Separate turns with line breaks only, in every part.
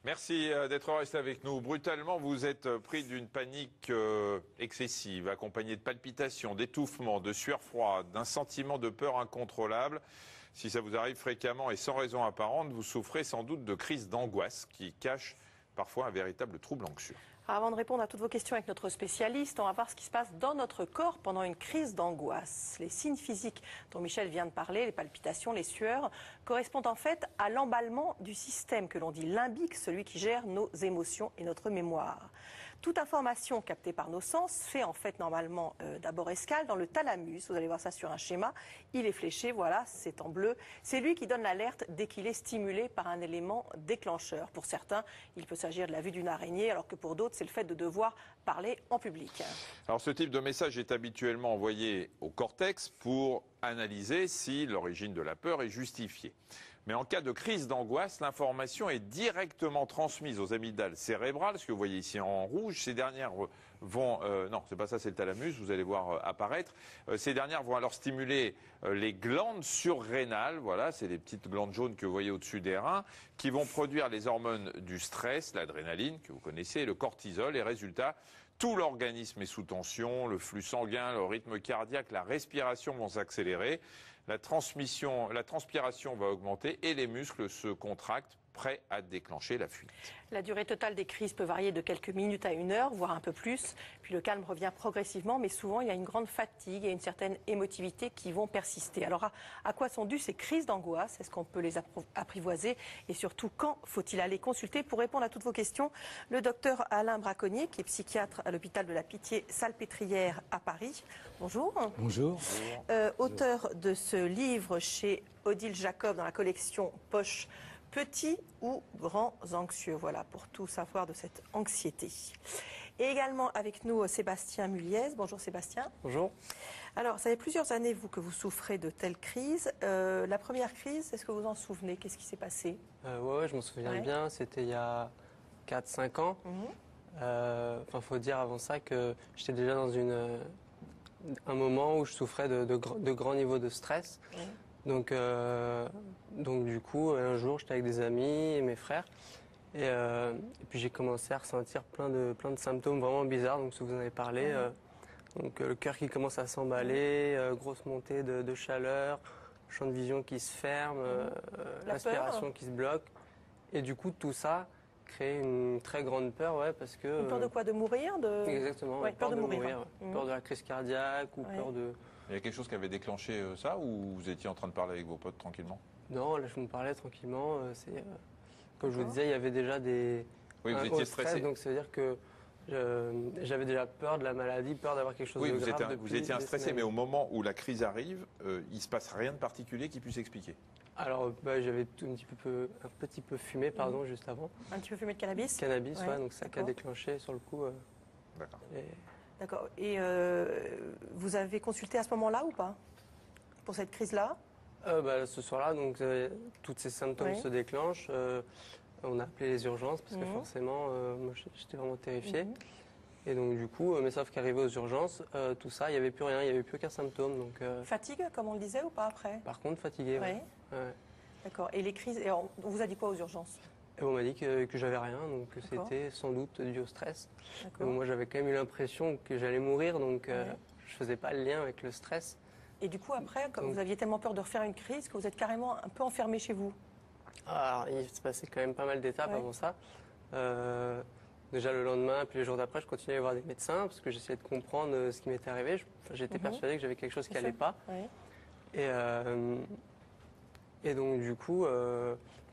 Merci d'être resté avec nous. Brutalement, vous êtes pris d'une panique excessive, accompagnée de palpitations, d'étouffements, de sueur froide, d'un sentiment de peur incontrôlable. Si ça vous arrive fréquemment et sans raison apparente, vous souffrez sans doute de crises d'angoisse qui cachent parfois un véritable trouble anxieux.
Avant de répondre à toutes vos questions avec notre spécialiste, on va voir ce qui se passe dans notre corps pendant une crise d'angoisse. Les signes physiques dont Michel vient de parler, les palpitations, les sueurs, correspondent en fait à l'emballement du système que l'on dit limbique, celui qui gère nos émotions et notre mémoire. Toute information captée par nos sens fait en fait normalement d'abord escale dans le thalamus. Vous allez voir ça sur un schéma. Il est fléché, voilà, c'est en bleu. C'est lui qui donne l'alerte dès qu'il est stimulé par un élément déclencheur. Pour certains, il peut s'agir de la vue d'une araignée, alors que pour d'autres, c'est le fait de devoir parler en public. Alors
ce type de message est habituellement envoyé au cortex pour analyser si l'origine de la peur est justifiée. Mais en cas de crise d'angoisse, l'information est directement transmise aux amygdales cérébrales, ce que vous voyez ici en rouge. Ces dernières vont... non, c'est pas ça, c'est le thalamus, vous allez voir apparaître. Ces dernières vont alors stimuler les glandes surrénales, voilà, c'est les petites glandes jaunes que vous voyez au-dessus des reins, qui vont produire les hormones du stress, l'adrénaline, que vous connaissez, et le cortisol. Et résultat, tout l'organisme est sous tension, le flux sanguin, le rythme cardiaque, la respiration vont s'accélérer, la transpiration va augmenter et les muscles se contractent, prêts à déclencher la fuite.
La durée totale des crises peut varier de quelques minutes à 1 heure, voire un peu plus. Puis le calme revient progressivement, mais souvent il y a une grande fatigue et une certaine émotivité qui vont persister. Alors à quoi sont dues ces crises d'angoisse? Est-ce qu'on peut les apprivoiser? Et surtout, quand faut-il aller consulter? Pour répondre à toutes vos questions, le docteur Alain Braconnier, qui est psychiatre à l'hôpital de la Pitié-Salpêtrière à Paris. Bonjour.
Bonjour.
Auteur de ce livre chez Odile Jacob dans la collection Poche. Petits ou grands anxieux, voilà, pour tout savoir de cette anxiété. Et également avec nous Sébastien Muliez. Bonjour Sébastien.
Bonjour.
Alors, ça fait plusieurs années, vous, que vous souffrez de telles crises. La première crise, est-ce que vous en souvenez? Qu'est-ce qui s'est passé?
Ouais, je m'en souviens bien. C'était il y a 4-5 ans. Enfin, faut dire avant ça que j'étais déjà dans un moment où je souffrais de grands niveaux de stress. Donc du coup, un jour, j'étais avec des amis et mes frères. Et puis j'ai commencé à ressentir plein de symptômes vraiment bizarres, donc ce que vous en avez parlé. Donc le cœur qui commence à s'emballer, grosse montée de chaleur, champ de vision qui se ferme, respiration qui se bloque. Et du coup, tout ça crée une très grande peur, ouais, parce que...
Une peur de quoi? De mourir?
Exactement,
ouais, peur de mourir.
Peur de la crise cardiaque ou peur de...
Il y a quelque chose qui avait déclenché ça ou vous étiez en train de parler avec vos potes tranquillement?
Non, là je me parlais tranquillement. Comme je vous disais, il y avait déjà des...
Oui, vous étiez stressé.
Donc ça veut dire que j'avais déjà peur de la maladie, peur d'avoir quelque chose de grave.
Vous étiez stressé, mais au moment où la crise arrive, il ne se passe rien de particulier qui puisse expliquer?
Alors j'avais un petit peu fumé, pardon, juste avant.
Un petit peu fumé de cannabis?
Cannabis, ouais, donc ça a déclenché sur le coup.
D'accord.
D'accord. Et vous avez consulté à ce moment-là ou pas? Pour cette crise-là?
Ce soir-là, donc tous ces symptômes se déclenchent. On a appelé les urgences parce que forcément, moi j'étais vraiment terrifié. Et donc du coup, mais sauf qu'arrivé aux urgences, tout ça, il n'y avait plus rien, il n'y avait plus aucun symptôme. Donc,
fatigue, comme on le disait, ou pas après?
Par contre, fatigué, ouais.
D'accord. Et les crises, et on vous a dit quoi aux urgences?
Et on m'a dit que j'avais rien, donc que c'était sans doute dû au stress. Donc moi j'avais quand même eu l'impression que j'allais mourir, donc je faisais pas le lien avec le stress.
Et du coup après, comme vous aviez tellement peur de refaire une crise, que vous êtes carrément un peu enfermé chez vous?
Alors il se passait quand même pas mal d'étapes avant ça. Déjà le lendemain, puis les jours d'après, je continuais à voir des médecins parce que j'essayais de comprendre ce qui m'était arrivé. J'étais persuadé que j'avais quelque chose qui allait pas. Et donc du coup,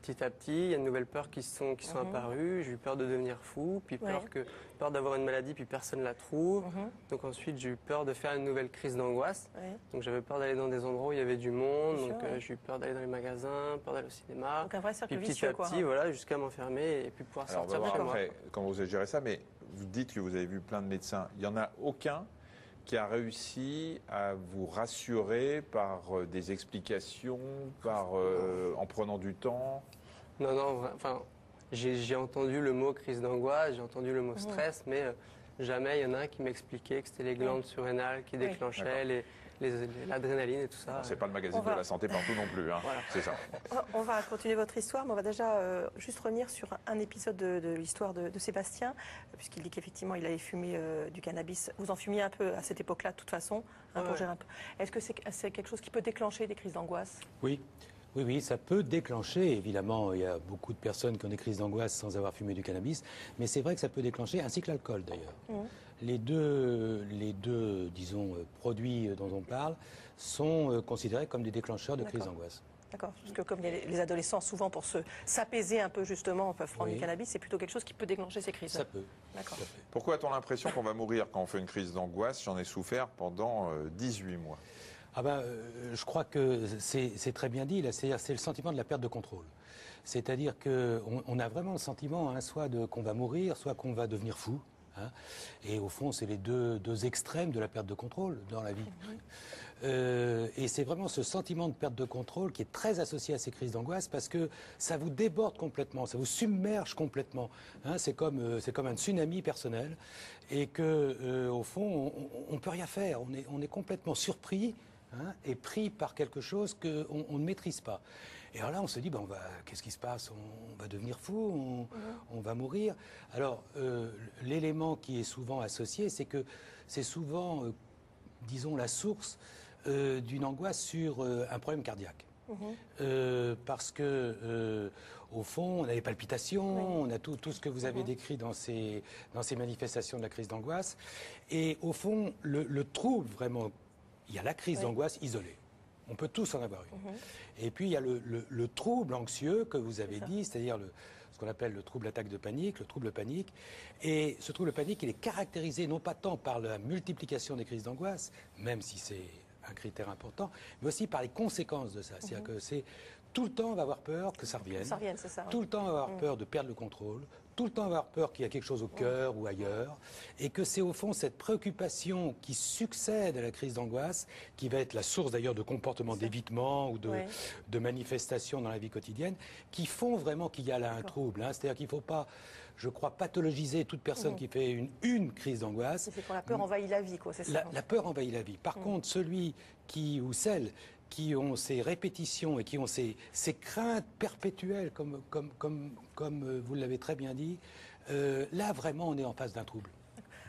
petit à petit, il y a de nouvelles peurs qui sont apparues. J'ai eu peur de devenir fou, puis peur d'avoir une maladie, puis personne ne la trouve. Donc ensuite, j'ai eu peur de faire une nouvelle crise d'angoisse. Donc j'avais peur d'aller dans des endroits où il y avait du monde. Donc j'ai eu peur d'aller dans les magasins, peur d'aller au cinéma.
Donc un vrai cercle
puis
vicieux,
petit à petit, voilà, jusqu'à m'enfermer et puis pouvoir sortir de chez moi.
Après, comment vous avez géré ça, mais vous dites que vous avez vu plein de médecins. Il n'y en a aucun qui a réussi à vous rassurer par des explications, en prenant du temps?
Non, enfin, j'ai entendu le mot crise d'angoisse, j'ai entendu le mot stress, mais jamais il y en a un qui m'expliquait que c'était les glandes surrénales qui déclenchaient l'adrénaline et tout ça.
C'est pas le magazine de la santé partout non plus, hein.
Voilà.
C'est ça.
On va continuer votre histoire, mais on va déjà juste revenir sur un épisode de l'histoire de Sébastien, puisqu'il dit qu'effectivement il avait fumé du cannabis. Vous en fumiez un peu à cette époque-là, de toute façon, hein, pour gérer un peu. Est-ce que c'est quelque chose qui peut déclencher des crises d'angoisse?
Oui. Oui, ça peut déclencher. Évidemment, il y a beaucoup de personnes qui ont des crises d'angoisse sans avoir fumé du cannabis, mais c'est vrai que ça peut déclencher, ainsi que l'alcool d'ailleurs. Les deux, disons, produits dont on parle sont considérés comme des déclencheurs de crises d'angoisse.
D'accord, parce que comme les adolescents, souvent pour s'apaiser un peu justement, peuvent prendre du cannabis, c'est plutôt quelque chose qui peut déclencher ces crises.
Ça peut.
D'accord.
Pourquoi a-t-on l'impression qu'on va mourir quand on fait une crise d'angoisse? J'en ai souffert pendant 18 mois.
Je crois que c'est très bien dit, là. C'est le sentiment de la perte de contrôle. C'est-à-dire qu'on a vraiment le sentiment, hein, soit qu'on va mourir, soit qu'on va devenir fou. Hein. Et au fond, c'est les deux extrêmes de la perte de contrôle dans la vie. Et c'est vraiment ce sentiment de perte de contrôle qui est très associé à ces crises d'angoisse parce que ça vous déborde complètement, ça vous submerge complètement. Hein. C'est comme un tsunami personnel et que au fond, on ne peut rien faire. On est complètement surpris. Hein, et pris par quelque chose qu'on ne maîtrise pas. Et alors là, on se dit, qu'est-ce qui se passe? On va devenir fou, on va mourir. Alors, l'élément qui est souvent associé, c'est que c'est souvent, disons, la source d'une angoisse sur un problème cardiaque. Parce que, au fond, on a des palpitations, on a tout ce que vous avez décrit dans ces manifestations de la crise d'angoisse. Et au fond, le trouble vraiment, il y a la crise d'angoisse isolée. On peut tous en avoir une. Et puis il y a le trouble anxieux que vous avez dit, c'est-à-dire ce qu'on appelle le trouble attaque de panique, le trouble panique. Et ce trouble panique, il est caractérisé non pas tant par la multiplication des crises d'angoisse, même si c'est un critère important, mais aussi par les conséquences de ça. C'est-à-dire que c'est tout le temps on va avoir peur que ça revienne.
C'est ça.
Tout le temps on va avoir peur de perdre le contrôle. Tout le temps avoir peur qu'il y a quelque chose au cœur ou ailleurs, et que c'est au fond cette préoccupation qui succède à la crise d'angoisse, qui va être la source d'ailleurs de comportements d'évitement ou de manifestations dans la vie quotidienne, qui font vraiment qu'il y a là un trouble. Hein. C'est-à-dire qu'il ne faut pas, je crois, pathologiser toute personne qui fait une crise d'angoisse.
C'est quand la peur envahit la vie, quoi, c'est ça.
La peur envahit la vie. Par contre, celui ou celle qui ont ces répétitions et qui ont ces craintes perpétuelles, comme vous l'avez très bien dit, là vraiment on est en face d'un trouble.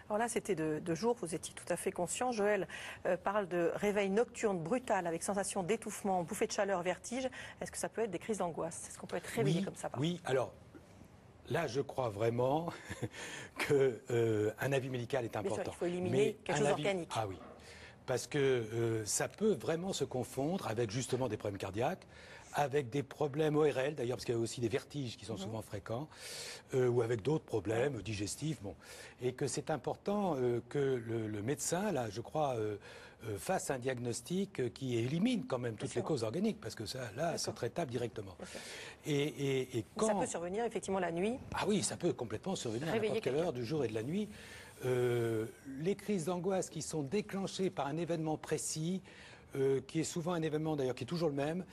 Alors là, c'était de jour, vous étiez tout à fait conscient. Joël parle de réveil nocturne brutal avec sensation d'étouffement, bouffée de chaleur, vertige. Est-ce que ça peut être des crises d'angoisse? Est-ce qu'on peut être réveillé comme ça?
Oui, alors là, je crois vraiment qu'un avis médical est important.
Bien sûr, il faut éliminer quelque chose d'organique.
Ah oui. Parce que ça peut vraiment se confondre avec justement des problèmes cardiaques, avec des problèmes ORL d'ailleurs, parce qu'il y a aussi des vertiges qui sont souvent fréquents, ou avec d'autres problèmes digestifs. Bon. Et que c'est important que le médecin, là, je crois, fasse un diagnostic qui élimine quand même toutes les causes organiques, parce que ça, là, c'est traitable directement. Et quand...
Ça peut survenir effectivement la nuit.
Ah oui, ça peut complètement survenir à n'importe quelle heure du jour et de la nuit. Les crises d'angoisse qui sont déclenchées par un événement précis, qui est souvent un événement d'ailleurs qui est toujours le même,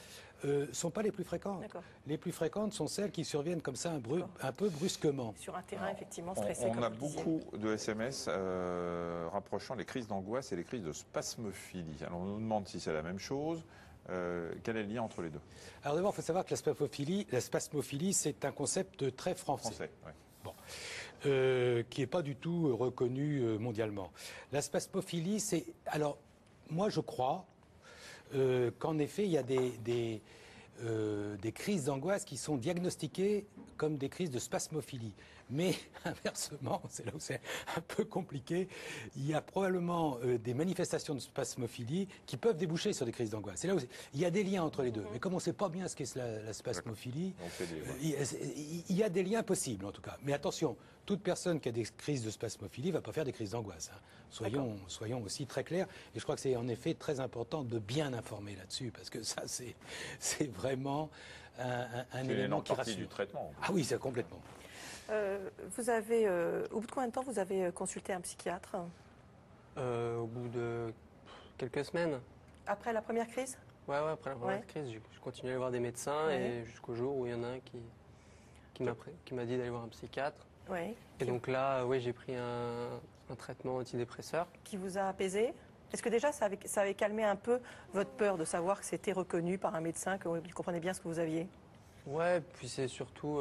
sont pas les plus fréquentes. Les plus fréquentes sont celles qui surviennent comme ça un peu brusquement.
Sur un terrain effectivement stressé.
On a beaucoup de SMS rapprochant les crises d'angoisse et les crises de spasmophilie. Alors on nous demande si c'est la même chose. Quel est le lien entre les deux? Alors
d'abord, il faut savoir que la spasmophilie, c'est un concept très français. Bon. Qui n'est pas du tout reconnu mondialement. La spasmophilie, c'est... Alors, moi, je crois qu'en effet, il y a des crises d'angoisse qui sont diagnostiquées comme des crises de spasmophilie. Mais inversement, c'est là où c'est un peu compliqué, il y a probablement des manifestations de spasmophilie qui peuvent déboucher sur des crises d'angoisse. C'est là où il y a des liens entre les deux. Mais comme on ne sait pas bien ce qu'est la spasmophilie, il y a des liens possibles en tout cas. Mais attention, toute personne qui a des crises de spasmophilie ne va pas faire des crises d'angoisse. Hein. Soyons aussi très clairs. Et je crois que c'est en effet très important de bien informer là-dessus, parce que ça, c'est vraiment un élément qui rassure.
C'est du traitement.
Ah oui, c'est complètement.
Vous avez, au bout de combien de temps vous avez consulté un psychiatre?
Au bout de quelques semaines.
Après la première crise?
Ouais, après la première crise, je continuais à aller voir des médecins et jusqu'au jour où il y en a un qui m'a dit d'aller voir un psychiatre. Et donc là, j'ai pris un traitement antidépresseur.
Qui vous a apaisé? Est-ce que déjà ça avait calmé un peu votre peur de savoir que c'était reconnu par un médecin, que vous comprenez bien ce que vous aviez?
Ouais, puis c'est surtout,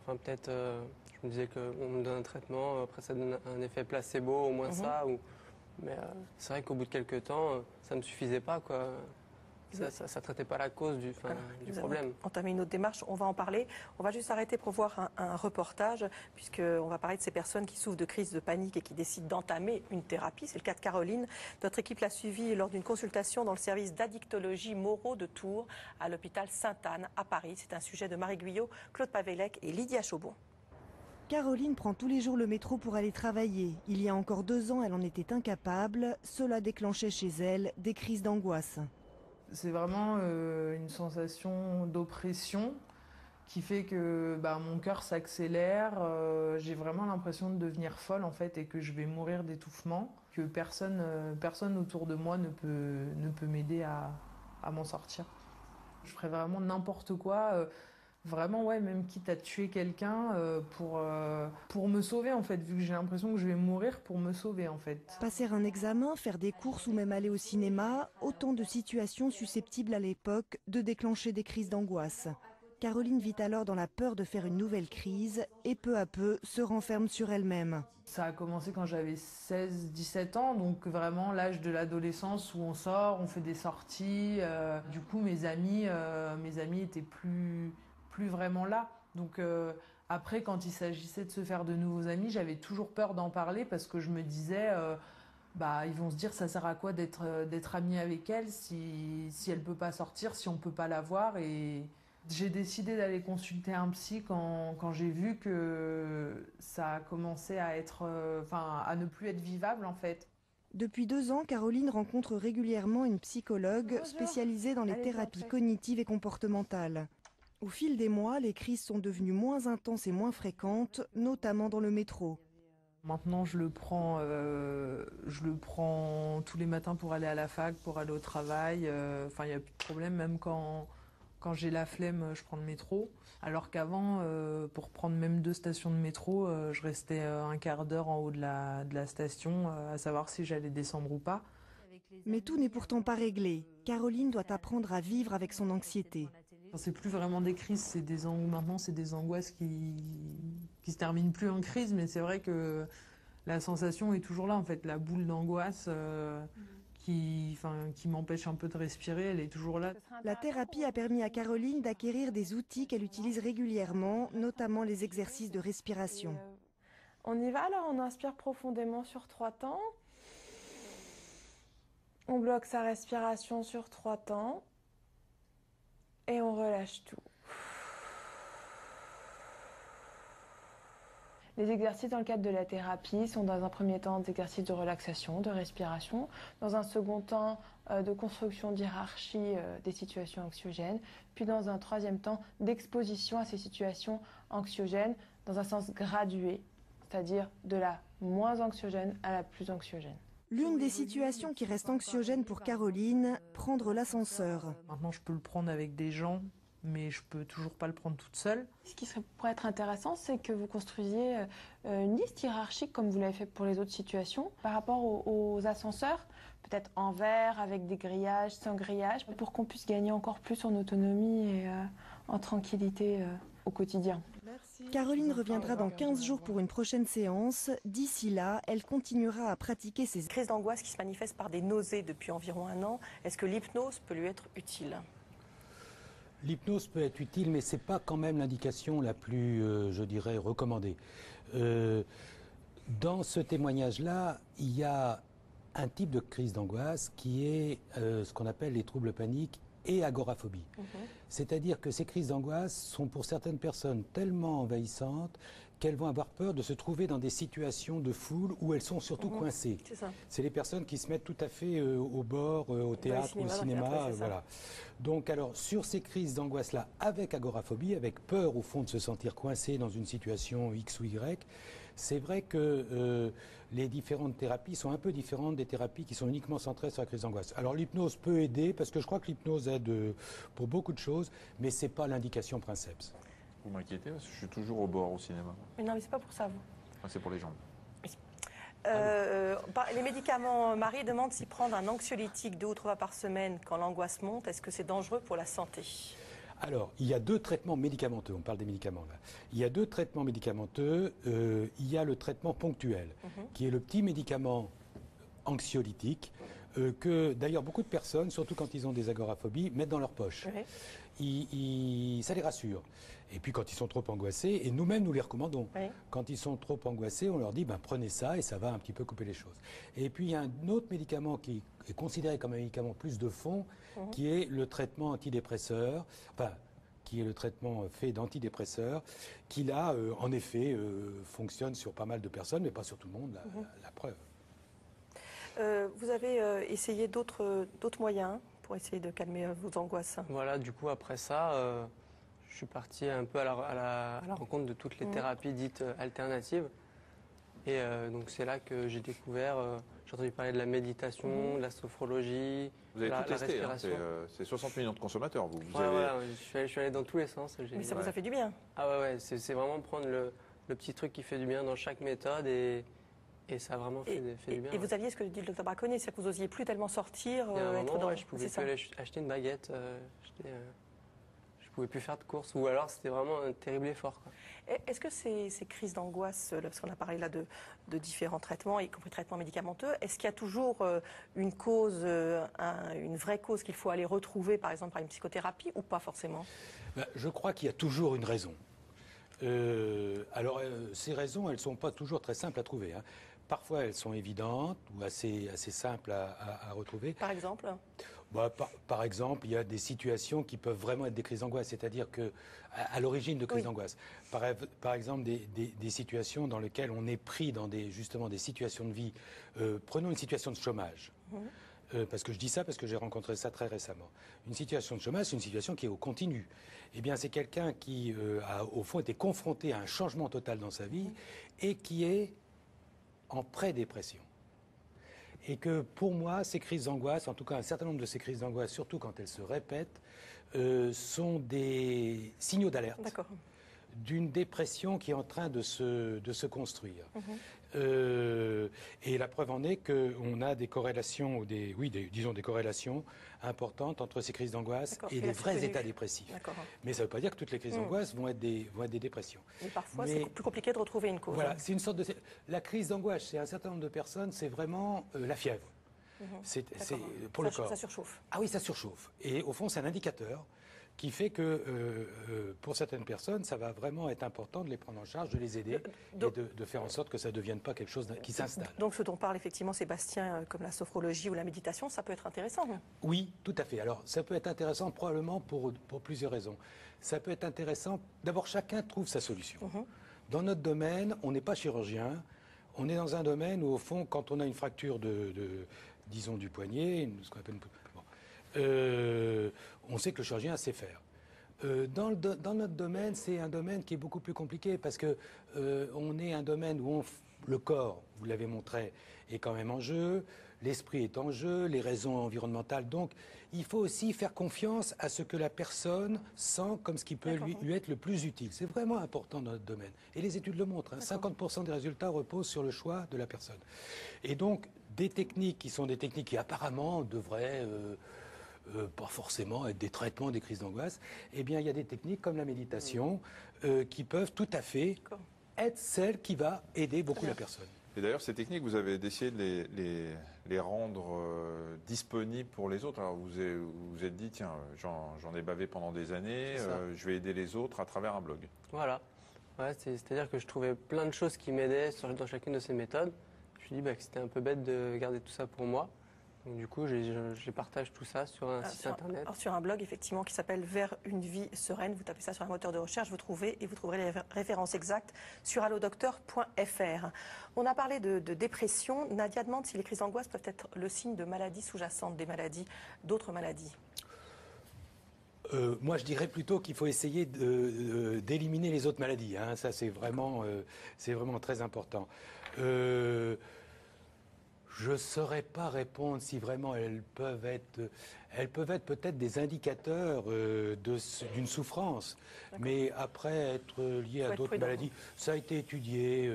peut-être, je me disais qu'on me donne un traitement, après ça donne un effet placebo, au moins ça. Mais c'est vrai qu'au bout de quelques temps, ça ne me suffisait pas, quoi. Ça traitait pas la cause du problème.
Entamer une autre démarche, on va en parler. On va juste arrêter pour voir un reportage, puisqu'on va parler de ces personnes qui souffrent de crises de panique et qui décident d'entamer une thérapie. C'est le cas de Caroline. Notre équipe l'a suivie lors d'une consultation dans le service d'addictologie Moreau de Tours, à l'hôpital Sainte-Anne, à Paris. C'est un sujet de Marie Guyot, Claude Pavélec et Lydia Chaubon.
Caroline prend tous les jours le métro pour aller travailler. Il y a encore 2 ans, elle en était incapable. Cela déclenchait chez elle des crises d'angoisse.
C'est vraiment une sensation d'oppression qui fait que mon cœur s'accélère. J'ai vraiment l'impression de devenir folle en fait et que je vais mourir d'étouffement. Que personne autour de moi ne peut m'aider à m'en sortir. Je ferais vraiment n'importe quoi. Vraiment, ouais, même quitte à tuer quelqu'un pour me sauver, en fait, vu que j'ai l'impression que je vais mourir pour me sauver, en fait.
Passer un examen, faire des courses ou même aller au cinéma, autant de situations susceptibles à l'époque de déclencher des crises d'angoisse. Caroline vit alors dans la peur de faire une nouvelle crise et peu à peu se renferme sur elle-même.
Ça a commencé quand j'avais 16-17 ans, donc vraiment l'âge de l'adolescence où on sort, on fait des sorties. Du coup, mes amis étaient plus vraiment là. Donc après, quand il s'agissait de se faire de nouveaux amis, j'avais toujours peur d'en parler parce que je me disais, ils vont se dire, ça sert à quoi d'être amie avec elle si elle peut pas sortir, si on peut pas la voir. Et j'ai décidé d'aller consulter un psy quand j'ai vu que ça a commencé à à ne plus être vivable en fait.
Depuis 2 ans, Caroline rencontre régulièrement une psychologue spécialisée dans les thérapies cognitives et comportementales. Au fil des mois, les crises sont devenues moins intenses et moins fréquentes, notamment dans le métro.
Maintenant, je le prends tous les matins pour aller à la fac, pour aller au travail. Il n'y a plus de problème, même quand j'ai la flemme, je prends le métro. Alors qu'avant, pour prendre même 2 stations de métro, je restais un quart d'heure en haut de la station, à savoir si j'allais descendre ou pas.
Mais tout n'est pourtant pas réglé. Caroline doit apprendre à vivre avec son anxiété.
C'est plus vraiment des crises, maintenant c'est des angoisses qui se terminent plus en crise, mais c'est vrai que la sensation est toujours là en fait, la boule d'angoisse qui m'empêche un peu de respirer, elle est toujours là.
La thérapie a permis à Caroline d'acquérir des outils qu'elle utilise régulièrement, notamment les exercices de respiration.
On y va alors, on inspire profondément sur 3 temps. On bloque sa respiration sur 3 temps. Et on relâche tout. Les exercices dans le cadre de la thérapie sont dans un premier temps des exercices de relaxation, de respiration, dans un second temps de construction d'hierarchie des situations anxiogènes, puis dans un troisième temps d'exposition à ces situations anxiogènes dans un sens gradué, c'est-à-dire de la moins anxiogène à la plus anxiogène.
L'une des situations qui reste anxiogène pour Caroline, prendre l'ascenseur.
Maintenant, je peux le prendre avec des gens, mais je peux toujours pas le prendre toute seule.
Ce qui pourrait être intéressant, c'est que vous construisiez une liste hiérarchique, comme vous l'avez fait pour les autres situations, par rapport aux ascenseurs, peut-être en verre, avec des grillages, sans grillage, pour qu'on puisse gagner encore plus en autonomie et en tranquillité au quotidien.
Caroline reviendra dans 15 jours pour une prochaine séance. D'ici là, elle continuera à pratiquer ses
Crise d'angoisse qui se manifeste par des nausées depuis environ 1 an. Est-ce que l'hypnose peut lui être utile?
L'hypnose peut être utile, mais ce n'est pas quand même l'indication la plus, je dirais, recommandée. Dans ce témoignage-là, il y a un type de crise d'angoisse qui est ce qu'on appelle les troubles paniques et agoraphobie. C'est-à-dire que ces crises d'angoisse sont pour certaines personnes tellement envahissantes qu'elles vont avoir peur de se trouver dans des situations de foule où elles sont surtout coincées. C'est les personnes qui se mettent tout à fait au bord, au théâtre, au cinéma. Voilà. Donc alors, sur ces crises d'angoisse-là, avec agoraphobie, avec peur au fond de se sentir coincé dans une situation X ou Y, c'est vrai que les différentes thérapies sont un peu différentes des thérapies qui sont uniquement centrées sur la crise d'angoisse. Alors l'hypnose peut aider, parce que je crois que l'hypnose aide pour beaucoup de choses, mais ce n'est pas l'indication princeps.
Vous m'inquiétez parce que je suis toujours au bord au cinéma.
Mais non, mais c'est pas pour ça, vous.
Ah, c'est pour les jambes.
Les médicaments, Marie demande si prendre un anxiolytique 2 ou 3 fois par semaine quand l'angoisse monte, est-ce que c'est dangereux pour la santé?
Alors, il y a 2 traitements médicamenteux, on parle des médicaments là. Il y a 2 traitements médicamenteux, il y a le traitement ponctuel, qui est le petit médicament anxiolytique, que d'ailleurs beaucoup de personnes, surtout quand ils ont des agoraphobies, mettent dans leur poche. Ça les rassure. Et puis quand ils sont trop angoissés, et nous-mêmes nous les recommandons, quand ils sont trop angoissés, on leur dit prenez ça et ça va un petit peu couper les choses. Et puis il y a un autre médicament qui est considéré comme un médicament plus de fond, qui est le traitement antidépresseur, qui est le traitement fait d'antidépresseurs, qui là, en effet, fonctionne sur pas mal de personnes, mais pas sur tout le monde, la preuve.
Vous avez essayé d'autres moyens pour essayer de calmer vos angoisses?
Voilà, du coup, après ça, je suis parti un peu à la rencontre de toutes les thérapies dites alternatives. Et donc, c'est là que j'ai découvert, j'ai entendu parler de la méditation, de la sophrologie,
Vous avez
la
tout testé, hein,
respiration.
c'est 60 millions de consommateurs. Vous
Ouais,
avez...
voilà, je suis allé dans tous les sens.
Mais ça vous a fait du bien?
Ah ouais, c'est vraiment prendre le petit truc qui fait du bien dans chaque méthode et ça a vraiment fait du bien.
Et vous aviez ce que dit le docteur Braconnier, c'est que vous n'osiez plus tellement sortir,
Il y a un
être
moment,
dans...
je pouvais plus aller acheter une baguette, je pouvais plus faire de courses, ou alors c'était vraiment un terrible effort, quoi.
Est-ce que ces crises d'angoisse, parce qu'on a parlé là de différents traitements, y compris traitements médicamenteux, est-ce qu'il y a toujours une cause, une vraie cause qu'il faut aller retrouver, par exemple par une psychothérapie, ou pas forcément?
Je crois qu'il y a toujours une raison. Alors, ces raisons, elles ne sont pas toujours très simples à trouver, hein. Parfois, elles sont évidentes ou assez simples à retrouver.
Par exemple?
Par exemple, il y a des situations qui peuvent vraiment être des crises d'angoisse, c'est-à-dire que à l'origine de crises d'angoisse. Par exemple, des situations dans lesquelles on est pris dans justement des situations de vie. Prenons une situation de chômage. Parce que je dis ça parce que j'ai rencontré ça très récemment. Une situation de chômage, c'est une situation qui est au continu. Eh bien, c'est quelqu'un qui a, au fond, été confronté à un changement total dans sa vie et qui est en pré-dépression. Et que pour moi, ces crises d'angoisse, en tout cas un certain nombre de ces crises d'angoisse, surtout quand elles se répètent, sont des signaux d'alerte d'une dépression qui est en train de se construire. Et la preuve en est qu'on a des corrélations, disons des corrélations importantes entre ces crises d'angoisse et des vrais états dépressifs. Mais ça ne veut pas dire que toutes les crises d'angoisse vont être des dépressions.
Mais parfois, c'est plus compliqué de retrouver une cause.
Voilà, c'est une sorte de... La crise d'angoisse, chez un certain nombre de personnes, c'est vraiment la fièvre. C'est pour le corps.
Ça surchauffe.
Ah oui, ça surchauffe. Et au fond, c'est un indicateur qui fait que pour certaines personnes, ça va vraiment être important de les prendre en charge, de les aider et de faire en sorte que ça ne devienne pas quelque chose qui s'installe.
Donc ce dont parle effectivement Sébastien, comme la sophrologie ou la méditation, ça peut être intéressant.
Oui, tout à fait. Alors ça peut être intéressant probablement pour plusieurs raisons. Ça peut être intéressant, d'abord chacun trouve sa solution. Dans notre domaine, on n'est pas chirurgien, on est dans un domaine où au fond, quand on a une fracture disons du poignet, ce qu'on appelle on sait que le chirurgien sait faire. Dans notre domaine, c'est un domaine qui est beaucoup plus compliqué parce que on est un domaine où le corps, vous l'avez montré, est quand même en jeu, l'esprit est en jeu, les raisons environnementales. Donc, il faut aussi faire confiance à ce que la personne sent comme ce qui peut lui être le plus utile. C'est vraiment important dans notre domaine. Et les études le montrent. 50% des résultats reposent sur le choix de la personne. Et donc, des techniques qui sont des techniques qui apparemment devraient... pas forcément être des traitements des crises d'angoisse, eh bien il y a des techniques comme la méditation qui peuvent tout à fait être celles qui va aider beaucoup la personne.
Et d'ailleurs, ces techniques, vous avez décidé de les rendre disponibles pour les autres. Alors vous êtes dit, tiens, j'en ai bavé pendant des années, je vais aider les autres à travers un blog. Voilà.
Ouais, c'est-à-dire que je trouvais plein de choses qui m'aidaient dans chacune de ces méthodes. Je me suis dit que c'était un peu bête de garder tout ça pour moi. Donc, du coup, je partage tout ça sur un site internet.
Alors, sur un blog, effectivement, qui s'appelle Vers une vie sereine. Vous tapez ça sur un moteur de recherche, vous trouvez les références exactes sur allodocteur.fr. On a parlé de dépression. Nadia demande si les crises d'angoisse peuvent être le signe de maladies sous-jacentes, d'autres maladies.
Moi, je dirais plutôt qu'il faut essayer d'éliminer les autres maladies. Hein. Ça, c'est vraiment très important. Je ne saurais pas répondre si vraiment elles peuvent être peut-être des indicateurs d'une souffrance. Mais après, être liées à d'autres maladies, ça a été étudié.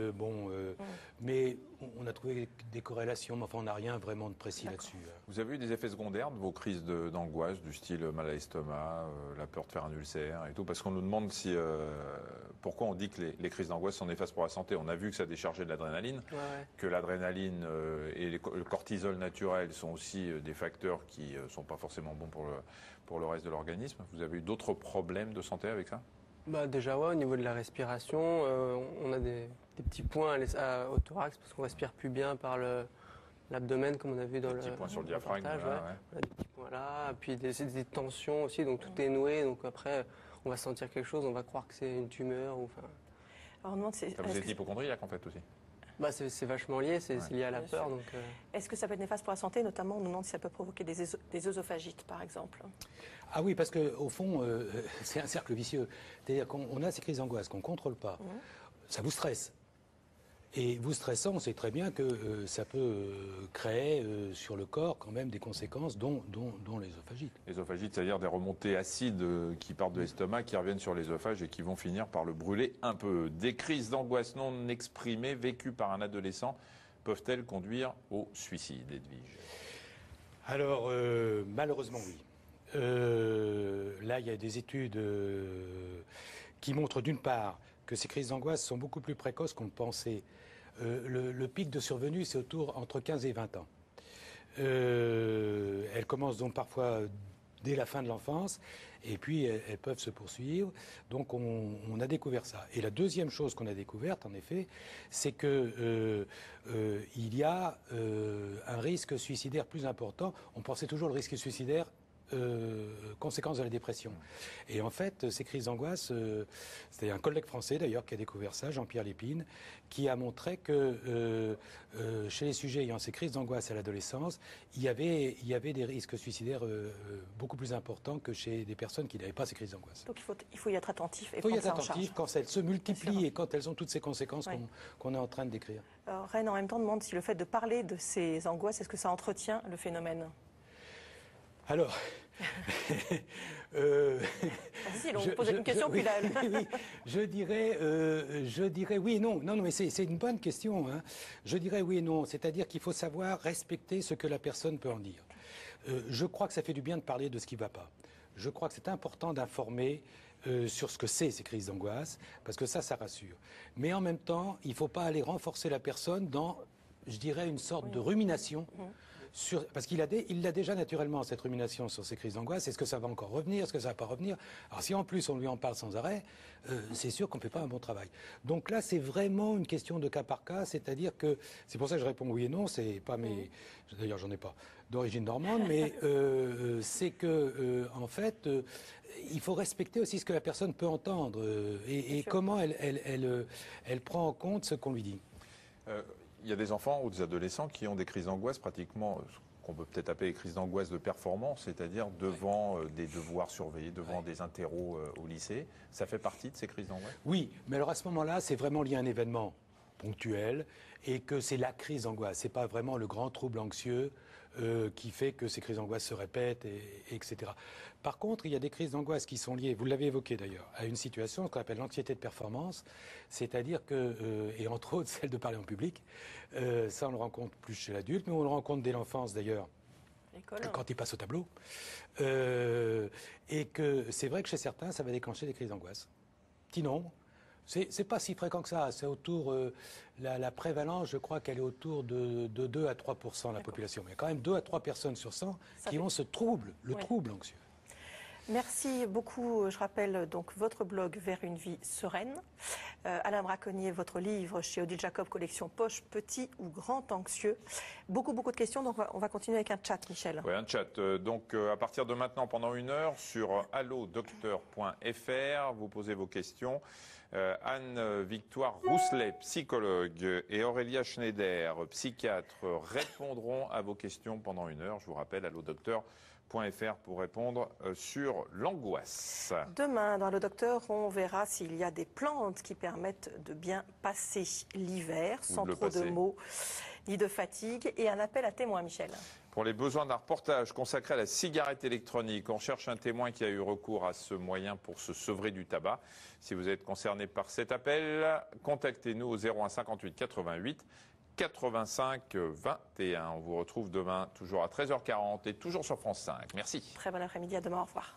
Mais on a trouvé des corrélations, mais enfin, on n'a rien vraiment de précis là-dessus.
Vous avez eu des effets secondaires de vos crises d'angoisse, du style mal à l'estomac, la peur de faire un ulcère et tout? Parce qu'on nous demande pourquoi on dit que les crises d'angoisse sont néfastes pour la santé. On a vu que ça déchargeait de l'adrénaline, que l'adrénaline et le cortisol naturel sont aussi des facteurs qui ne sont pas forcément bons pour le reste de l'organisme. Vous avez eu d'autres problèmes de santé avec ça?
Déjà, au niveau de la respiration, on a des petits points au thorax parce qu'on respire plus bien par l'abdomen, comme on a vu dans le
petits points sur le diaphragme.
On a des petits points là, puis des tensions aussi, donc tout est noué. Donc après, on va sentir quelque chose, on va croire que c'est une tumeur.
Alors, on demande,
vous êtes hypochondriaque en fait aussi?
C'est vachement lié, c'est lié à la peur.
Est-ce que ça peut être néfaste pour la santé? Notamment, on nous demande si ça peut provoquer des œsophagites, par exemple.
Ah oui, parce qu'au fond, c'est un cercle vicieux. C'est-à-dire qu'on a ces crises d'angoisse qu'on ne contrôle pas. Ça vous stresse. Et vous stressant, on sait très bien que ça peut créer sur le corps quand même des conséquences, dont l'œsophagite.
L'œsophagite, c'est-à-dire des remontées acides qui partent de l'estomac, qui reviennent sur l'œsophage et qui vont finir par le brûler un peu. Des crises d'angoisse non exprimées vécues par un adolescent peuvent-elles conduire au suicide, Edwige?
Alors, malheureusement, oui. Là, il y a des études qui montrent d'une part que ces crises d'angoisse sont beaucoup plus précoces qu'on le pensait. Le pic de survenue, c'est entre 15 et 20 ans. Elles commencent donc parfois dès la fin de l'enfance, et puis elles peuvent se poursuivre. Donc on a découvert ça. Et la deuxième chose qu'on a découverte, en effet, c'est que il y a un risque suicidaire plus important. On pensait toujours le risque suicidaire conséquence de la dépression. Et en fait, ces crises d'angoisse, c'était un collègue français d'ailleurs qui a découvert ça, Jean-Pierre Lépine, qui a montré que chez les sujets ayant ces crises d'angoisse à l'adolescence, il y avait des risques suicidaires beaucoup plus importants que chez des personnes qui n'avaient pas ces crises d'angoisse.
Donc il faut y être attentif et
prendre ça en charge. Il faut y être attentif quand elles se multiplient et quand elles ont toutes ces conséquences qu'on est en train de décrire.
Alors, Rennes, en même temps, demande si le fait de parler de ces angoisses, est-ce que ça entretient le phénomène?
Alors,
on pose une question, puis là...
oui, je dirais oui et non. Non, mais c'est une bonne question. Hein. Je dirais oui et non. C'est-à-dire qu'il faut savoir respecter ce que la personne peut en dire. Je crois que ça fait du bien de parler de ce qui ne va pas. Je crois que c'est important d'informer sur ce que c'est ces crises d'angoisse, parce que ça rassure. Mais en même temps, il ne faut pas aller renforcer la personne dans, je dirais, une sorte de rumination. Parce qu'il l'a déjà naturellement, cette rumination sur ces crises d'angoisse. Est-ce que ça va encore revenir? Est-ce que ça va pas revenir? Alors si en plus on lui en parle sans arrêt, c'est sûr qu'on ne fait pas un bon travail. Donc là, c'est vraiment une question de cas par cas, c'est-à-dire que, c'est pour ça que je réponds oui et non, c'est pas d'ailleurs j'en ai pas d'origine normande, mais c'est que, en fait, il faut respecter aussi ce que la personne peut entendre et comment elle prend en compte ce qu'on lui dit.
Il y a des enfants ou des adolescents qui ont des crises d'angoisse pratiquement, qu'on peut peut-être appeler des crises d'angoisse de performance, c'est-à-dire devant des devoirs surveillés, devant des interros au lycée. Ça fait partie de ces crises d'angoisse?
Oui, mais alors à ce moment-là, c'est vraiment lié à un événement ponctuel et que c'est la crise d'angoisse. C'est pas vraiment le grand trouble anxieux qui fait que ces crises d'angoisse se répètent, etc. Par contre, il y a des crises d'angoisse qui sont liées, vous l'avez évoqué d'ailleurs, à une situation qu'on appelle l'anxiété de performance, c'est-à-dire que, et entre autres celle de parler en public, ça on le rencontre plus chez l'adulte, mais on le rencontre dès l'enfance d'ailleurs, quand il passe au tableau, et que c'est vrai que chez certains, ça va déclencher des crises d'angoisse. Petit nombre. C'est pas si fréquent que ça. C'est autour, la prévalence, je crois qu'elle est autour de 2 à 3% de la population. Mais il y a quand même 2 à 3 personnes sur 100 qui ont ce trouble, le trouble anxieux.
Merci beaucoup. Je rappelle donc votre blog Vers une vie sereine. Alain Braconnier, votre livre chez Odile Jacob, collection Poche, petit ou grand anxieux. Beaucoup de questions, donc on va continuer avec un chat, Michel.
Oui, un chat. Donc à partir de maintenant, pendant 1 heure, sur allodocteur.fr, vous posez vos questions. Anne-Victoire Rousselet, psychologue, et Aurélia Schneider, psychiatre, répondront à vos questions pendant 1 heure. Je vous rappelle, allodocteur.fr pour répondre sur l'angoisse.
Demain, dans le docteur, on verra s'il y a des plantes qui permettent de bien passer l'hiver sans trop de maux ni de fatigue, et un appel à témoins, Michel.
Pour les besoins d'un reportage consacré à la cigarette électronique, on cherche un témoin qui a eu recours à ce moyen pour se sevrer du tabac. Si vous êtes concerné par cet appel, contactez-nous au 01 58 88 85 21. On vous retrouve demain, toujours à 13h40 et toujours sur France 5. Merci.
Très bon après-midi, à demain, au revoir.